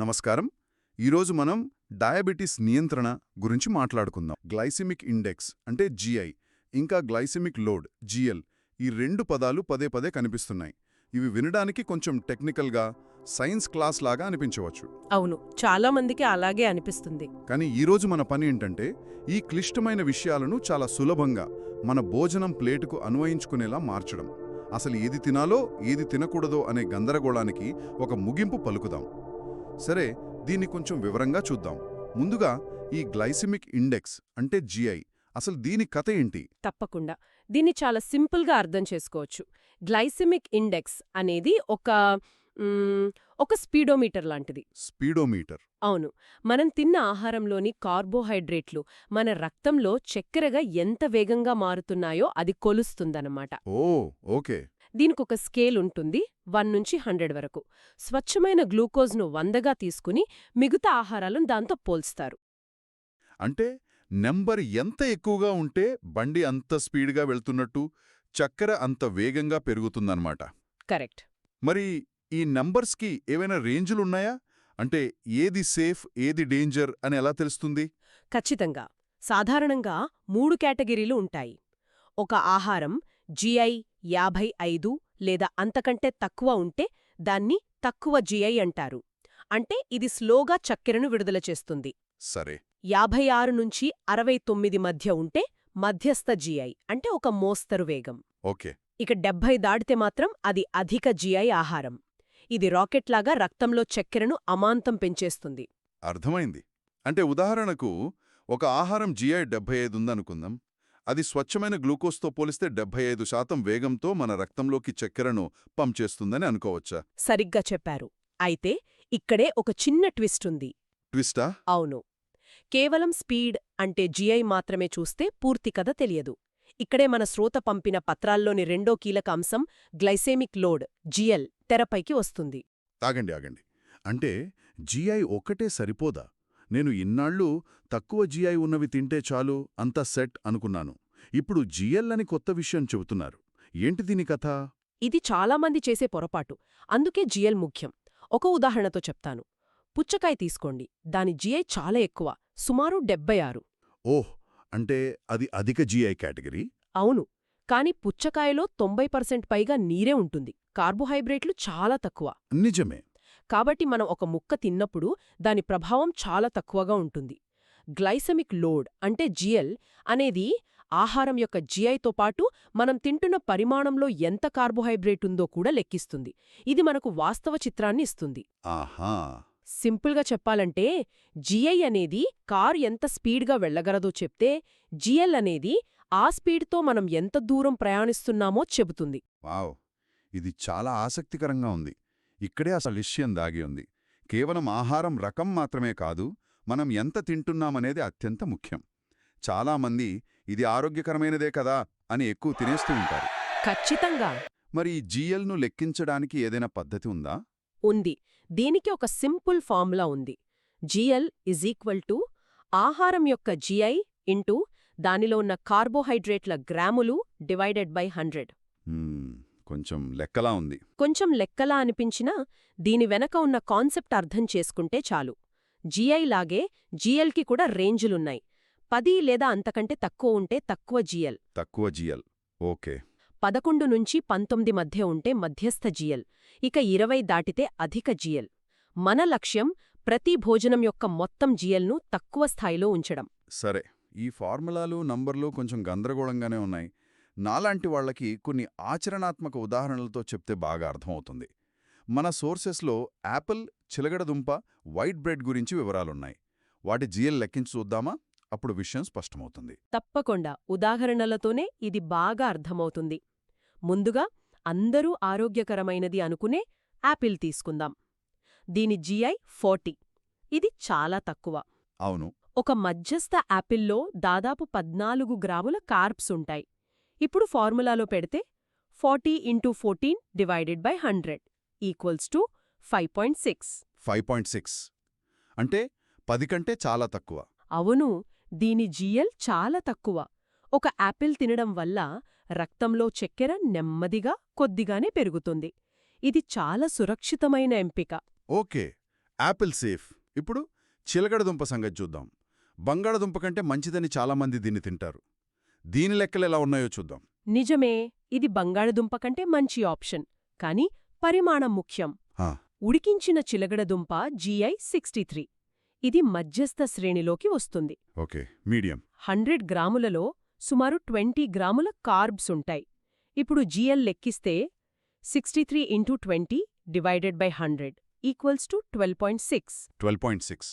నమస్కారం. ఈరోజు మనం డయాబెటిస్ నియంత్రణ గురించి మాట్లాడుకుందాం. గ్లైసెమిక్ ఇండెక్స్ అంటే జిఐ, ఇంకా గ్లైసెమిక్ లోడ్ జిఎల్, ఈ రెండు పదాలు పదే పదే కనిపిస్తున్నాయి. ఇవి వినడానికి కొంచెం టెక్నికల్గా సైన్స్ క్లాస్ లాగా అనిపించవచ్చు. అవును, చాలా మందికి అలాగే అనిపిస్తుంది. కానీ ఈరోజు మన పని ఏంటంటే ఈ క్లిష్టమైన విషయాలను చాలా సులభంగా మన భోజనం ప్లేటుకు అన్వయించుకునేలా మార్చడం. అసలు ఏది తినాలో ఏది తినకూడదో అనే గందరగోళానికి ఒక ముగింపు పలుకుదాం. సరే, దీన్ని కొంచెం వివరంగా చూద్దాం. ముందుగా ఈ గ్లైసెమిక్ ఇండెక్స్ అంటే జిఐ, అసలు దీని కథ ఏంటి? తప్పకుండా. దీన్ని చాలా సింపుల్గా అర్థం చేసుకోవచ్చు. గ్లైసెమిక్ ఇండెక్స్ అనేది ఒక స్పీడోమీటర్ లాంటిది. స్పీడోమీటర్? అవును. మనం తిన్న ఆహారంలోని కార్బోహైడ్రేట్లు మన రక్తంలో చక్కెరగా ఎంత వేగంగా మారుతున్నాయో అది కొలుస్తుందన్నమాట. ఓ, ఓకే. దీనికొక స్కేల్ ఉంటుంది, 1 నుంచి 100 వరకు. స్వచ్ఛమైన గ్లూకోజ్ను 100గా తీసుకుని మిగతా ఆహారాలను దాంతో పోల్స్తారు. అంటే నెంబర్ ఎంత ఎక్కువగా ఉంటే బండి అంత స్పీడ్గా వెళ్తున్నట్టు, చక్కెర అంత వేగంగా పెరుగుతుందన్నమాట. కరెక్ట్. మరి ఈ నంబర్స్కి ఏవైనా రేంజులున్నాయా? అంటే ఏది సేఫ్, ఏది డేంజర్ అని ఎలా తెలుస్తుంది? ఖచ్చితంగా. సాధారణంగా 3 కేటగిరీలు ఉంటాయి. ఒక ఆహారం జిఐ 55 లేదా అంతకంటే తక్కువ ఉంటే దాన్ని తక్కువ జిఐ అంటారు. అంటే ఇది స్లోగా చక్కెరను విడుదల చేస్తుంది. సరే. 56 నుంచి 69 మధ్య ఉంటే మధ్యస్థ జిఐ, అంటే ఒక మోస్తరు వేగం. ఓకే. ఇక 70 దాటితే మాత్రం అది అధిక జిఐ ఆహారం. ఇది రాకెట్లాగా రక్తంలో చక్కెరను అమాంతం పెంచేస్తుంది. అర్థమైంది. అంటే ఉదాహరణకు ఒక ఆహారం జిఐ 75 ఉందనుకుందాం. అది స్వచ్ఛమైన గ్లూకోజ్తో పోలిస్తే 75% వేగంతో మన రక్తంలోకి చక్కెరను పంప్ చేస్తుందని అనుకోవచ్చా? సరిగ్గా చెప్పారు. అయితే ఇక్కడే ఒక చిన్న ట్విస్ట్ ఉంది. ట్విస్టా? అవును. కేవలం స్పీడ్ అంటే జిఐ మాత్రమే చూస్తే పూర్తి కథ తెలియదు. ఇక్కడే మన శ్రోత పంపిన పత్రాల్లోని రెండో కీలక అంశం గ్లైసెమిక్ లోడ్ జిఎల్ తెరపైకి వస్తుంది. ఆగండి. అంటే జిఐ ఒక్కటే సరిపోదా? నేను ఇన్నాళ్ళు తక్కువ జిఐ ఉన్నవి తింటే చాలు, అంతా సెట్ అనుకున్నాను. ఇప్పుడు జిఎల్ అని కొత్త విషయం చెబుతున్నారు. ఏంటి దీని కథ? ఇది చాలామంది చేసే పొరపాటు. అందుకే జిఎల్ ముఖ్యం. ఒక ఉదాహరణతో చెప్తాను. పుచ్చకాయ తీసుకోండి. దాని జిఐ చాలా ఎక్కువ, సుమారు 76. ఓహ్, అంటే అది అధిక జిఐ కేటగిరీ? అవును. కాని పుచ్చకాయలో 90% పైగా నీరే ఉంటుంది. కార్బోహైడ్రేట్లు చాలా తక్కువ. నిజమే. కాబట్టి మనం ఒక ముక్క తిన్నప్పుడు దాని ప్రభావం చాలా తక్కువగా ఉంటుంది. గ్లైసెమిక్ లోడ్ అంటే జిఎల్ అనేది ఆహారం యొక్క జిఐతో పాటు మనం తింటున్న పరిమాణంలో ఎంత కార్బోహైడ్రేట్ ఉందో కూడా లెక్కిస్తుంది. ఇది మనకు వాస్తవ చిత్రాన్ని ఇస్తుంది. ఆహా. సింపుల్గా చెప్పాలంటే జిఐ అనేది కారు ఎంత స్పీడ్గా వెళ్లగలదో చెప్తే, జిఎల్ అనేది ఆ స్పీడ్తో మనం ఎంత దూరం ప్రయాణిస్తున్నామో చెబుతుంది. వావ్, ఇది చాలా ఆసక్తికరంగా ఉంది. ఇక్కడే అసలు విషయం దాగి ఉంది. కేవలం ఆహారం రకం మాత్రమే కాదు, మనం ఎంత తింటున్నామనేది అత్యంత ముఖ్యం. చాలామంది ఇది ఆరోగ్యకరమైనదే కదా అని ఎక్కువ తినేస్తూ ఉంటారు. ఖచ్చితంగా. మరి ఈ జిఎల్ను లెక్కించడానికి ఏదైనా పద్ధతి ఉందా? ఉంది. దీనికి ఒక సింపుల్ ఫార్ములా ఉంది. జిఎల్ = ఆహారం యొక్క జిఐ ఇంటూ దానిలో ఉన్న కార్బోహైడ్రేట్ల గ్రాములు డివైడెడ్ బై 100. కొంచెం లెక్కలా ఉంది. కొంచెం లెక్కలా అనిపించినా దీని వెనక ఉన్న కాన్సెప్ట్ అర్థం చేసుకుంటే చాలు. జిఐ లాగే జిఎల్కి కూడా రేంజులున్నాయి. 10 లేదా అంతకంటే తక్కువ ఉంటే తక్కువ జిఎల్. తక్కువ జిఎల్, ఓకే. 11 నుంచి 19 మధ్య ఉంటే మధ్యస్థ జిఎల్. ఇక 20 దాటితే అధిక జిఎల్. మన లక్ష్యం ప్రతి భోజనం యొక్క మొత్తం జిఎల్ను తక్కువ స్థాయిలో ఉంచడం. సరే, ఈ ఫార్ములాలు, నంబర్లు కొంచెం గందరగోళంగానే ఉన్నాయి. నాలాంటి వాళ్లకి కొన్ని ఆచరణాత్మక ఉదాహరణలతో చెప్తే బాగా అర్థమవుతుంది. మన సోర్సెస్లో యాపిల్, చిలగడదుంప, వైట్ బ్రెడ్ గురించి వివరాలున్నాయి. వాటి జిఎల్ లెక్కించి చూద్దామా? అప్పుడు విషయం స్పష్టమవుతుంది. తప్పకుండా. ఉదాహరణలతోనే ఇది బాగా అర్థమవుతుంది. ముందుగా అందరూ ఆరోగ్యకరమైనది అనుకునే యాపిల్ తీసుకుందాం. దీని జిఐ 40. ఇది చాలా తక్కువ. అవును. ఒక మధ్యస్థ యాపిల్లో దాదాపు 14 గ్రాముల కార్బ్స్ ఉంటాయి. ఇప్పుడు ఫార్ములాలో పెడితే 40 × 14 డివైడెడ్ బై 100 = 5.6. 5.6 అంటే 10 కంటే చాలా తక్కువ. అవును. దీని జిఎల్ చాలా తక్కువ. ఒక యాపిల్ తినడం వల్ల రక్తంలో చక్కెర నెమ్మదిగా కొద్దిగానే పెరుగుతుంది. ఇది చాలా సురక్షితమైన ఎంపిక. ఓకే. Apple safe. ఇప్పుడు చిలకడదుంప సంగతి చూద్దాం. బంగాళదుంప కంటే మంచిదని చాలామంది దీన్ని తింటారు. దీని లెక్కలు ఎలా ఉన్నాయో చూద్దాం. నిజమే, ఇది బంగాళదుంప కంటే మంచి ఆప్షన్. కానీ పరిమాణం ముఖ్యం. హా, ఉడికించిన చిలగడదుంప GI 63. ఇది మధ్యస్థ శ్రేణిలోకి వస్తుంది. Okay, medium. 100 గ్రాములలో సుమారు 20 గ్రాముల కార్బ్స్ ఉంటాయి. ఇప్పుడు GL లెక్కిస్తే 63 into 20 divided by 100 equals to 12.6. 12.6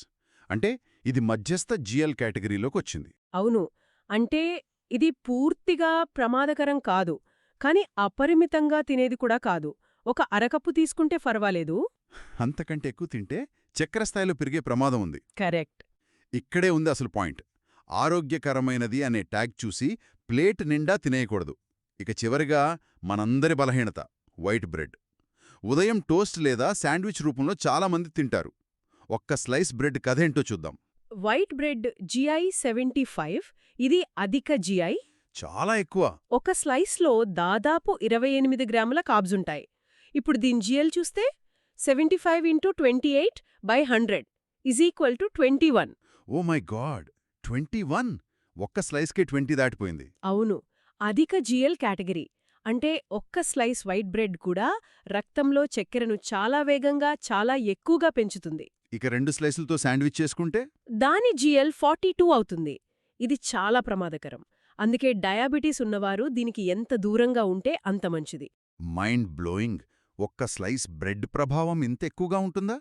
అంటే ఇది మధ్యస్థ జిఎల్ కేటగిరీలోకి వచ్చింది. అవును, అంటే ఇది పూర్తిగా ప్రమాదకరం కాదు, కాని అపరిమితంగా తినేది కూడా కాదు. ఒక అరకప్పు తీసుకుంటే పర్వాలేదు. అంతకంటే ఎక్కువ తింటే చక్కెర స్థాయిలో పెరిగే ప్రమాదం ఉంది. కరెక్ట్. ఇక్కడే ఉంది అసలు పాయింట్. ఆరోగ్యకరమైనది అనే ట్యాగ్ చూసి ప్లేట్ నిండా తినేయకూడదు. ఇక చివరిగా మనందరి బలహీనత వైట్ బ్రెడ్. ఉదయం టోస్ట్ లేదా శాండ్విచ్ రూపంలో చాలామంది తింటారు. ఒక్క స్లైస్ బ్రెడ్ కథేంటో చూద్దాం. White bread GI 75. ఇది అధిక GI. చాలా ఎక్కువ. ఒక స్లైస్లో దాదాపు 28 గ్రాముల కార్బ్స్ ఉంటాయి. ఇప్పుడు దీని GL చూస్తే 75 into 28 by 100 is equal to 21. Oh my god, 21! ఒక్క స్లైస్కే 20 దాటిపోయింది. అవును, అధిక GL కేటగిరీ. అంటే ఒక్క స్లైస్ వైట్ బ్రెడ్ కూడా రక్తంలో చక్కెరను చాలా వేగంగా, చాలా ఎక్కువగా పెంచుతుంది. ఇక 2 స్లైసులతో శాండ్విచ్ చేసుకుంటే దాని GL 42 అవుతుంది. ఇది చాలా ప్రమాదకరం. అందుకే డయాబెటీస్ ఉన్నవారు దీనికి ఎంత దూరంగా ఉంటే అంత మంచిది. Mind blowing. ఒక్క స్లైస్ బ్రెడ్ ప్రభావం ఇంత ఎక్కువగా ఉంటుందా?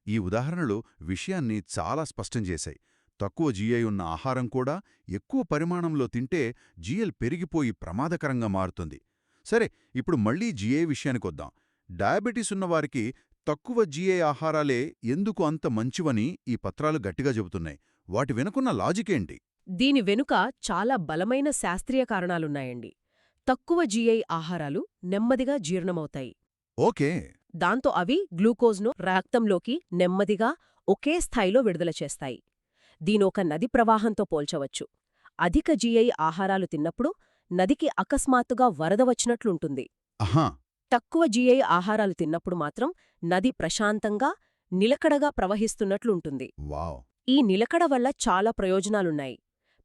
ఈ ఉదాహరణలు విషయాన్ని చాలా స్పష్టం చేశాయి. తక్కువ GI ఉన్న ఆహారం కూడా ఎక్కువ పరిమాణంలో తింటే GL పెరిగిపోయి ప్రమాదకరంగా మారుతుంది. సరే, ఇప్పుడు మళ్లీ GI విషయానికొద్దాం. డయాబెటీస్ ఉన్నవారికి తక్కువ GI ఆహారాలే ఎందుకు అంత మంచివని ఈ పత్రాలు గట్టిగా చెబుతున్నాయి. వాటి వెనుకున్న లాజికేంటి? దీని వెనుక చాలా బలమైన శాస్త్రీయ కారణాలున్నాయండి. తక్కువ GI ఆహారాలు నెమ్మదిగా జీర్ణమవుతాయి. ఓకే. దాంతో అవి గ్లూకోజ్ను రక్తంలోకి నెమ్మదిగా ఒకే స్థాయిలో విడుదల చేస్తాయి. దీనొక నది ప్రవాహంతో పోల్చవచ్చు. అధిక GI ఆహారాలు తిన్నప్పుడు నదికి అకస్మాత్తుగా వరద వచ్చినట్లుంటుంది. అహా. తక్కువ GI ఆహారాలు తిన్నప్పుడు మాత్రం నది ప్రశాంతంగా, నిలకడగా ప్రవహిస్తున్నట్లుంటుంది. వావ్. ఈ నిలకడ వల్ల చాలా ప్రయోజనాలున్నాయి.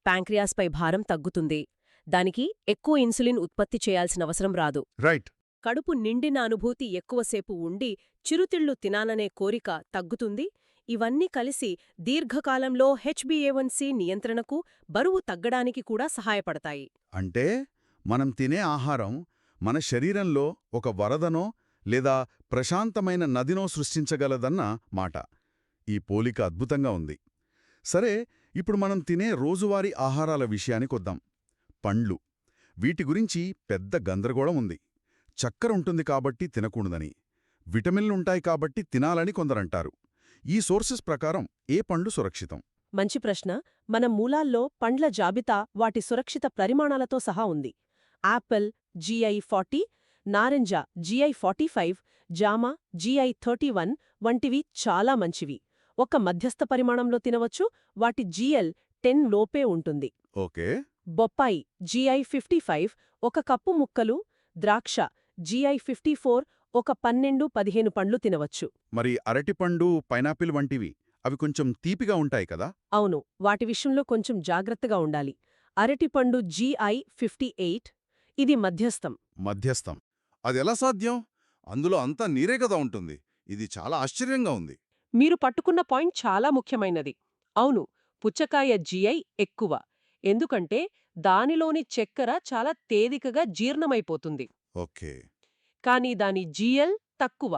ప్యాంక్రియాస్పై భారం తగ్గుతుంది. దానికి ఎక్కువ ఇన్సులిన్ ఉత్పత్తి చేయాల్సిన అవసరం రాదు. రైట్. కడుపు నిండిన అనుభూతి ఎక్కువసేపు ఉండి చిరుతిళ్లు తినాలనే కోరిక తగ్గుతుంది. ఇవన్నీ కలిసి దీర్ఘకాలంలో HbA1c నియంత్రణకు, బరువు తగ్గడానికి కూడా సహాయపడతాయి. అంటే మనం తినే ఆహారం మన శరీరంలో ఒక వరదనో లేదా ప్రశాంతమైన నదినో సృష్టించగలదన్న మాట. ఈ పోలిక అద్భుతంగా ఉంది. సరే, ఇప్పుడు మనం తినే రోజువారీ ఆహారాల విషయానికొద్దాం. పండ్లు. వీటి గురించి పెద్ద గందరగోళం ఉంది. చక్కెర ఉంటుంది కాబట్టి తినకూడదని, విటమిన్లుంటాయి కాబట్టి తినాలని కొందరంటారు. ఈ సోర్సెస్ ప్రకారం ఏ పండ్లు సురక్షితం? మంచి ప్రశ్న. మన మూలాల్లో పండ్ల జాబితా వాటి సురక్షిత పరిమాణాలతో సహా ఉంది. యాపిల్ GI 40, నారింజ GI 45, జామ GI 31 వంటివి చాలా మంచివి. ఒక మధ్యస్థ పరిమాణంలో తినవచ్చు. వాటి GL 10 లోపే ఉంటుంది. ఓకే. బొప్పాయి GI 55, ఒక కప్పు ముక్కలు. ద్రాక్ష GI 54, ఒక 12-15 పండ్లు తినవచ్చు. మరి అరటిపండు, పైనాపిల్ వంటివి అవి కొంచెం తీపిగా ఉంటాయి కదా? అవును, వాటి విషయంలో కొంచెం జాగ్రత్తగా ఉండాలి. అరటిపండు GI 58, ఇది మధ్యస్థం. మధ్యస్థం. అదెలా సాధ్యం? అందులో అంతా నీరే కదా ఉంటుంది. ఇది చాలా ఆశ్చర్యంగా ఉంది. మీరు పట్టుకున్న పాయింట్ చాలా ముఖ్యమైనది. అవును, పుచ్చకాయ GI ఎక్కువ. ఎందుకంటే దానిలోని చక్కెర చాలా తేలికగా జీర్ణమైపోతుంది. ఓకే. కానీ దాని GL తక్కువ.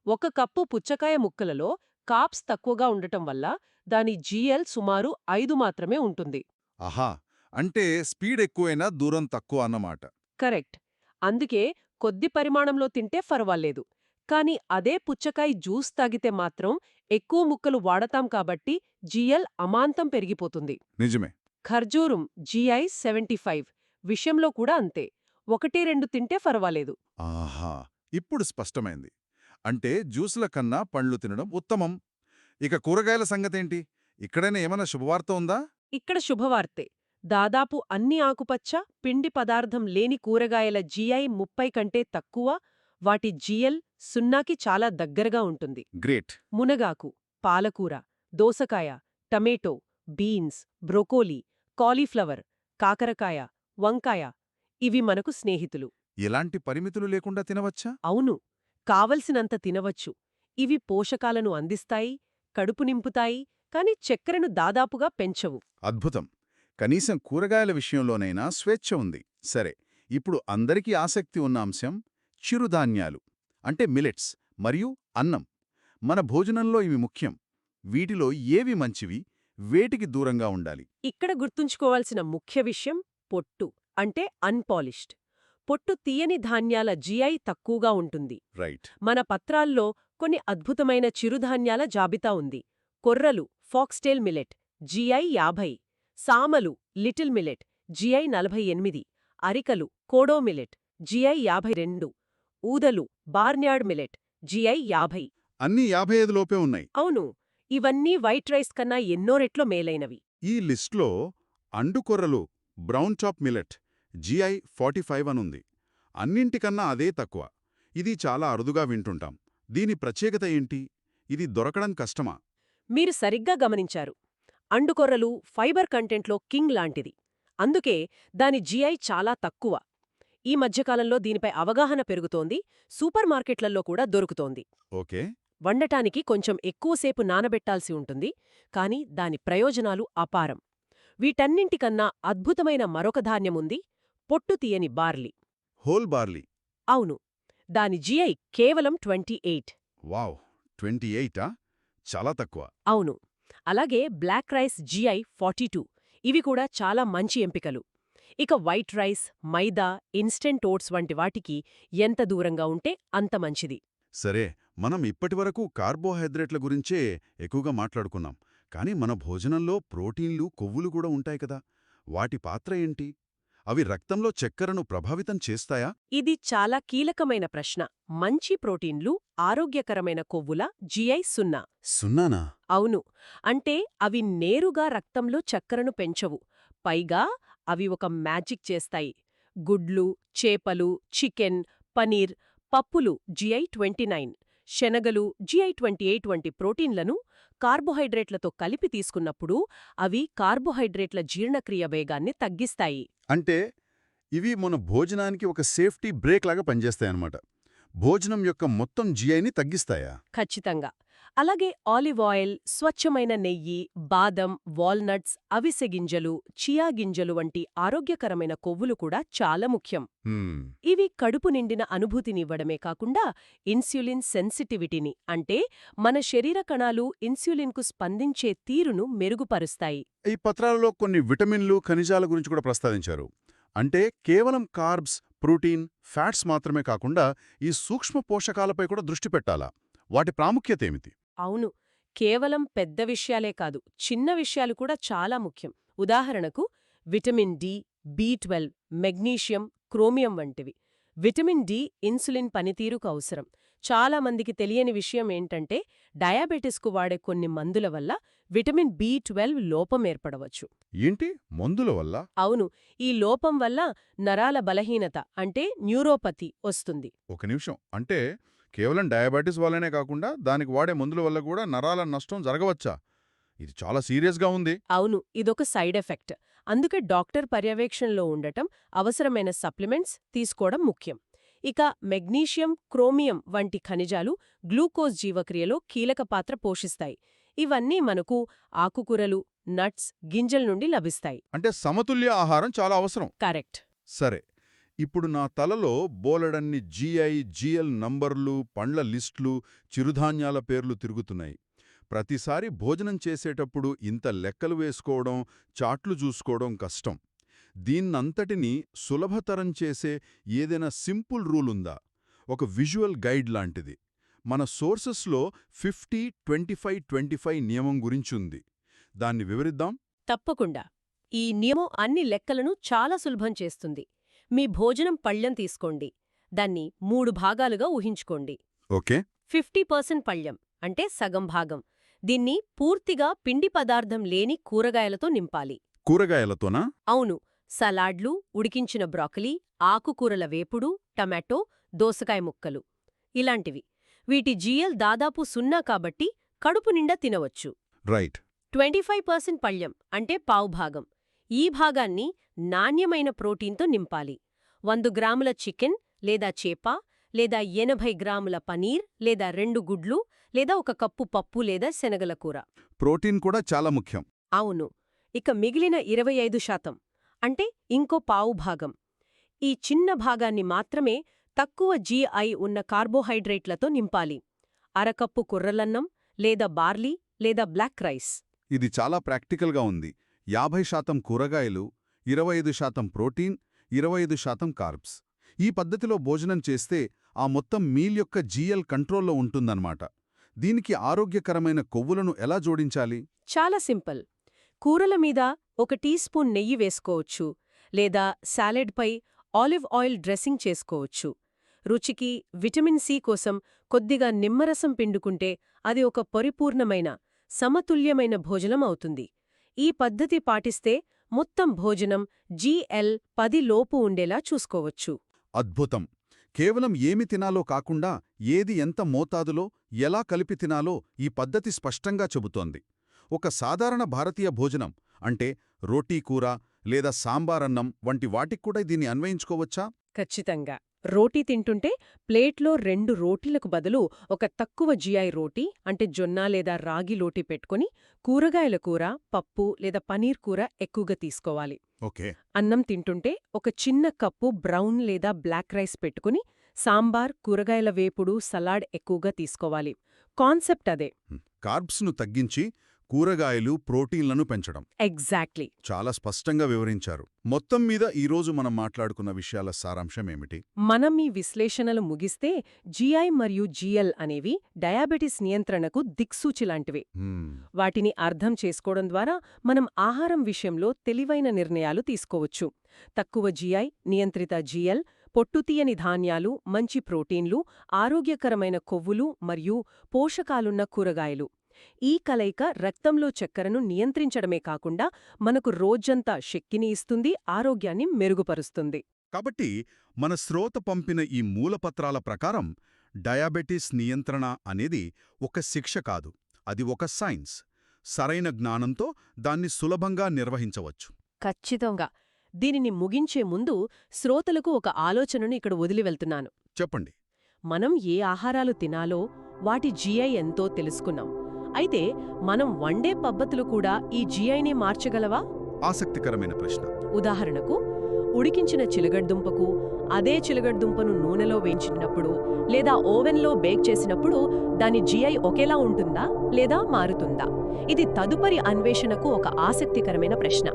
ఒక కప్పు పుచ్చకాయ ముక్కలలో కార్బ్స్ తక్కువగా ఉండటం వల్ల దాని GL సుమారు 5 మాత్రమే ఉంటుంది. ఆహా, అంటే స్పీడ్ ఎక్కువైనా దూరం తక్కువ అన్నమాట. కరెక్ట్. అందుకే కొద్ది పరిమాణంలో తింటే పర్వాలేదు. కాని అదే పుచ్చకాయ జ్యూస్ తాగితే మాత్రం ఎక్కువ ముక్కలు వాడతాం కాబట్టి GL అమాంతం పెరిగిపోతుంది. నిజమే. ఖర్జూరం GI 75 విషయంలో కూడా అంతే. 1-2 తింటే పర్వాలేదు. ఆహా, ఇప్పుడు స్పష్టమైంది. అంటే జ్యూసుల కన్నా పండ్లు తినడం ఉత్తమం. ఇక కూరగాయల సంగతేంటి? ఇక్కడైనా ఏమైనా శుభవార్త ఉందా? ఇక్కడ శుభవార్తే. దాదాపు అన్ని ఆకుపచ్చ, పిండి పదార్థం లేని కూరగాయల GI 30 కంటే తక్కువ. వాటి GL 0కి చాలా దగ్గరగా ఉంటుంది. గ్రేట్. మునగాకు పాలకూర, దోసకాయ, టమేటో, బీన్స్, బ్రోకోలీ, కాలీఫ్లవర్, కాకరకాయ, వంకాయ ఇవి మనకు స్నేహితులు. ఎలాంటి పరిమితులు లేకుండా తినవచ్చా? అవును, కావలసినంత తినవచ్చు. ఇవి పోషకాలను అందిస్తాయి, కడుపు నింపుతాయి, కాని చక్కెరను దాదాపుగా పెంచవు. అద్భుతం. కనీసం కూరగాయల విషయంలోనైనా స్వేచ్ఛ ఉంది. సరే, ఇప్పుడు అందరికీ ఆసక్తి ఉన్న అంశం చిరుధాన్యాలు అంటే మిలెట్స్ మరియు అన్నం. మన భోజనంలో ఇవి ముఖ్యం. వీటిలో ఏవి మంచివి, వేటికి దూరంగా ఉండాలి? ఇక్కడ గుర్తుంచుకోవాల్సిన ముఖ్య విషయం పొట్టు అంటే అన్పాలిష్డ్. పొట్టు తీయని ధాన్యాల జిఐ తక్కువగా ఉంటుంది. రైట్. మన పత్రాల్లో కొన్ని అద్భుతమైన చిరుధాన్యాల జాబితా ఉంది. కొర్రలు ఫాక్స్టేల్ మిలెట్ జిఐ 50, సామలు లిటిల్ మిలెట్ జిఐ 48, అరికలు కోడో మిలెట్ జిఐ 52, ఊదలు బార్న్యార్డ్ మిలెట్ జిఐ 50. అన్నీ 55 లోపే ఉన్నాయి. అవును, ఇవన్నీ వైట్ రైస్ కన్నా ఎన్నో రెట్లు మేలైనవి. ఈ లిస్ట్లో అండుకొర్రలు బ్రౌన్ టాప్ మిలెట్ జిఐ 45 అనుంది. అన్నింటికన్నా అదే తక్కువ. ఇది చాలా అరుదుగా వింటుంటాం. దీని ప్రత్యేకత ఏంటి? ఇది దొరకడం కష్టమా? మీరు సరిగ్గా గమనించారు. అండుకొర్రలు ఫైబర్ కంటెంట్లో కింగ్ లాంటిది. అందుకే దాని జిఐ చాలా తక్కువ. ఈ మధ్యకాలంలో దీనిపై అవగాహన పెరుగుతోంది, సూపర్ మార్కెట్లలో కూడా దొరుకుతోంది. ఓకే. వండటానికి కొంచెం ఎక్కువసేపు నానబెట్టాల్సి ఉంటుంది, కాని దాని ప్రయోజనాలు అపారం. వీటన్నింటికన్నా అద్భుతమైన మరొక ధాన్యముంది, పొట్టు తీయని బార్లీ. Whole barley. అవును, దాని జిఐ కేవలం 28. వావ్, 28ఆ? చాలా తక్కువ. అవును. అలాగే బ్లాక్ రైస్ జిఐ 42. ఇవి కూడా చాలా మంచి ఎంపికలు. ఇక వైట్ రైస్, మైదా, ఇన్స్టెంట్ ఓట్స్ వంటి వాటికి ఎంత దూరంగా ఉంటే అంత మంచిది. సరే, మనం ఇప్పటివరకు కార్బోహైడ్రేట్ల గురించే ఎక్కువగా మాట్లాడుకున్నాం. కానీ మన భోజనంలో ప్రోటీన్లు, కొవ్వులు కూడా ఉంటాయి కదా. వాటి పాత్ర ఏంటి? అవి రక్తంలో చక్కెరను ప్రభావితం చేస్తాయా? ఇది చాలా కీలకమైన ప్రశ్న. మంచి ప్రోటీన్లు, ఆరోగ్యకరమైన కొవ్వుల జిఐ 0. సున్నానా? అవును, అంటే అవి నేరుగా రక్తంలో చక్కెరను పెంచవు. పైగా అవి ఒక మ్యాజిక్ చేస్తాయి. గుడ్లు, చేపలు, చికెన్, పనీర్, పప్పులు జిఐ 29, శనగలు జిఐ 28 వంటి ప్రోటీన్లను కార్బోహైడ్రేట్లతో కలిపి తీసుకున్నప్పుడు అవి కార్బోహైడ్రేట్ల జీర్ణక్రియ వేగాన్ని తగ్గిస్తాయి. అంటే ఇవి మన భోజనానికి ఒక సేఫ్టీ బ్రేక్ లాగా పనిచేస్తాయన్నమాట. భోజనం యొక్క మొత్తం జిఐని తగ్గిస్తాయా? ఖచ్చితంగా. అలాగే ఆలివ్ ఆయిల్, స్వచ్ఛమైన నెయ్యి, బాదం, వాల్నట్స్, అవిసె గింజలు, చియా గింజలు వంటి ఆరోగ్యకరమైన కొవ్వులు కూడా చాలా ముఖ్యం. హ్మ్. ఇవి కడుపు నిండిన అనుభూతినివ్వడమే కాకుండా ఇన్సులిన్ సెన్సిటివిటీని, అంటే మన శరీర కణాలు ఇన్సులిన్కు స్పందించే తీరును మెరుగుపరుస్తాయి. ఈ పత్రాలలో కొన్ని విటమిన్లు, ఖనిజాల గురించి కూడా ప్రస్తావించారు. అంటే కేవలం కార్బ్స్, ప్రోటీన్, ఫ్యాట్స్ మాత్రమే కాకుండా ఈ సూక్ష్మ పోషకాలపై కూడా దృష్టి పెట్టాలా? వాటి ప్రాముఖ్యత ఏమిటి? అవును, కేవలం పెద్ద విషయాలే కాదు, చిన్న విషయాలు కూడా చాలా ముఖ్యం. ఉదాహరణకు vitamin D, B12, magnesium, chromium వంటివి. విటమిన్ డి ఇన్సులిన్ పనితీరుకు అవసరం. చాలా మందికి తెలియని విషయం ఏంటంటే డయాబెటిస్కు వాడే కొన్ని మందుల వల్ల విటమిన్ B12 లోపం ఏర్పడవచ్చు. ఏంటి, మందుల వల్ల? అవును, ఈ లోపం వల్ల నరాల బలహీనత అంటే న్యూరోపతి వస్తుంది. ఒక నిమిషం, అంటే కేవలం డయాబెటిస్ వల్లనే కాకుండా దానికి వాడే మందుల వల్ల కూడా నరాల నష్టం జరగవచ్చా? ఇది చాలా సీరియస్గా ఉంది. అవును, ఇదొక సైడ్ ఎఫెక్ట్. అందుకే డాక్టర్ పర్యవేక్షణలో ఉండటం, అవసరమైన సప్లిమెంట్స్ తీసుకోవడం ముఖ్యం. ఇక మెగ్నీషియం, క్రోమియం వంటి ఖనిజాలు గ్లూకోజ్ జీవక్రియలో కీలక పాత్ర పోషిస్తాయి. ఇవన్నీ మనకు ఆకుకూరలు, నట్స్, గింజల నుండి లభిస్తాయి. అంటే సమతుల్య ఆహారం చాలా అవసరం. కరెక్ట్. సరే, ఇప్పుడు నా తలలో బోలెడన్ని జిఐ, జిఎల్ నంబర్లు, పండ్ల లిస్టులు, చిరుధాన్యాల పేర్లు తిరుగుతున్నాయి. ప్రతిసారి భోజనం చేసేటప్పుడు ఇంత లెక్కలు వేసుకోవడం, చాట్లు చూసుకోవడం కష్టం. దీన్నంతటినీ సులభతరం చేసే ఏదైనా సింపుల్ రూల్ ఉందా? ఒక విజువల్ గైడ్ లాంటిది. మన సోర్సెస్లో 50-25-25 నియమం గురించుంది. దాన్ని వివరిద్దాం. తప్పకుండా. ఈ నియమం అన్ని లెక్కలను చాలా సులభం చేస్తుంది. మీ భోజనం పళ్లెం తీసుకోండి. దాన్ని 3 భాగాలుగా ఊహించుకోండి. ఓకే. 50% పళ్లెం అంటే సగం భాగం. దీన్ని పూర్తిగా పిండి పదార్థం లేని కూరగాయలతో నింపాలి. కూరగాయలతోనా? అవును, సలాడ్లు, ఉడికించిన బ్రాకలీ, ఆకుకూరల వేపుడు, టమాటో, దోసకాయ ముక్కలు ఇలాంటివి. వీటి జిఎల్ దాదాపు 0 కాబట్టి కడుపు నిండా తినవచ్చు. రైట్. 25% పళ్యం అంటే పావు భాగం. ఈ భాగాన్ని నాణ్యమైన ప్రోటీన్తో నింపాలి. 100 గ్రాముల చికెన్ లేదా చేప లేదా 80 గ్రాముల పనీర్ లేదా 2 గుడ్లు లేదా 1 కప్పు పప్పు లేదా శనగల కూర. ప్రోటీన్ కూడా చాలా ముఖ్యం. అవును. ఇక మిగిలిన 25% అంటే ఇంకో పావు భాగం. ఈ చిన్న భాగాన్ని మాత్రమే తక్కువ GI ఉన్న కార్బోహైడ్రేట్లతో నింపాలి. అరకప్పు కుర్రలన్నం లేదా బార్లీ లేదా బ్లాక్ రైస్. ఇది చాలా ప్రాక్టికల్గా ఉంది. 50% కూరగాయలు, 25% ప్రోటీన్, 25% కార్బ్స్. ఈ పద్ధతిలో భోజనం చేస్తే ఆ మొత్తం మీల్ యొక్క GL కంట్రోల్లో ఉంటుందన్నమాట. దీనికి ఆరోగ్యకరమైన కొవ్వులను ఎలా జోడించాలి? చాలా సింపుల్. కూరల మీద 1 టీ స్పూన్ నెయ్యి వేసుకోవచ్చు లేదా సాలెడ్పై ఆలివ్ ఆయిల్ డ్రెస్సింగ్ చేసుకోవచ్చు. రుచికి విటమిన్ సి కోసం కొద్దిగా నిమ్మరసం పిండుకుంటే అది ఒక పరిపూర్ణమైన సమతుల్యమైన భోజనం అవుతుంది. ఈ పద్ధతి పాటిస్తే మొత్తం భోజనం GL 10 లోపు ఉండేలా చూసుకోవచ్చు. అద్భుతం. కేవలం ఏమి తినాలో కాకుండా ఏది ఎంత మోతాదులో ఎలా కలిపి తినాలో ఈ పద్ధతి స్పష్టంగా చెబుతోంది. ఒక సాధారణ భారతీయ భోజనం అంటే రోటీ కూర లేదా సాంబారన్నం వంటి వాటిక్కూడా దీన్ని అన్వయించుకోవచ్చా? ఖచ్చితంగా. రోటీ తింటుంటే ప్లేట్లో 2 రోటీలకు బదులు ఒక తక్కువ GI రోటీ అంటే జొన్న లేదా రాగి రోటీ పెట్టుకుని కూరగాయల కూర, పప్పు లేదా పనీర్ కూర ఎక్కువగా తీసుకోవాలి. ఓకే. అన్నం తింటుంటే ఒక చిన్న కప్పు బ్రౌన్ లేదా బ్లాక్ రైస్ పెట్టుకుని సాంబార్, కూరగాయల వేపుడు, సలాడ్ ఎక్కువగా తీసుకోవాలి. కాన్సెప్ట్ అదే. కార్బ్స్ను తగ్గించి కూరగాయలు, ప్రోటీన్లను పెంచడం. ఎగ్జాక్ట్లీ. చాలా స్పష్టంగా వివరించారు. మొత్తం మీద ఈరోజు మనం మాట్లాడుకున్న విషయాల సారాంశమేమిటి? మనం ఈ విశ్లేషణలు ముగిస్తే GI మరియు GL అనేవి డయాబెటిస్ నియంత్రణకు దిక్సూచిలాంటివి. వాటిని అర్థం చేసుకోవడం ద్వారా మనం ఆహారం విషయంలో తెలివైన నిర్ణయాలు తీసుకోవచ్చు. తక్కువ GI, నియంత్రిత GL, పొట్టుతీయని ధాన్యాలు, మంచి ప్రోటీన్లు, ఆరోగ్యకరమైన కొవ్వులు మరియు పోషకాలున్న కూరగాయలు. ఈ కలయిక రక్తంలో చక్కెరను నియంత్రించడమే కాకుండా మనకు రోజంతా శక్తిని ఇస్తుంది, ఆరోగ్యాన్ని మెరుగుపరుస్తుంది. కాబట్టి మన శ్రోత పంపిన ఈ మూలపత్రాల ప్రకారం డయాబెటిస్ నియంత్రణ అనేది ఒక శిక్ష కాదు, అది ఒక సైన్స్. సరైన జ్ఞానంతో దాన్ని సులభంగా నిర్వహించవచ్చు. ఖచ్చితంగా. దీనిని ముగించే ముందు శ్రోతలకు ఒక ఆలోచనను ఇక్కడ వదిలి వెళ్తున్నాను. చెప్పండి. మనం ఏ ఆహారాలు తినాలో వాటి GI ఎంతో తెలుసుకున్నాం. అయితే మనం వండే పద్ధతులు కూడా ఈ GIని మార్చగలవా? ఆసక్తికరమైన ప్రశ్న. ఉదాహరణకు, ఉడికించిన చిలగడ్దుంపకు అదే చిలగడ్దుంపను నూనెలో వేయించినప్పుడు లేదా ఓవెన్లో బేక్ చేసినప్పుడు దాని GI ఒకేలా ఉంటుందా లేదా మారుతుందా? ఇది తదుపరి అన్వేషణకు ఒక ఆసక్తికరమైన ప్రశ్న.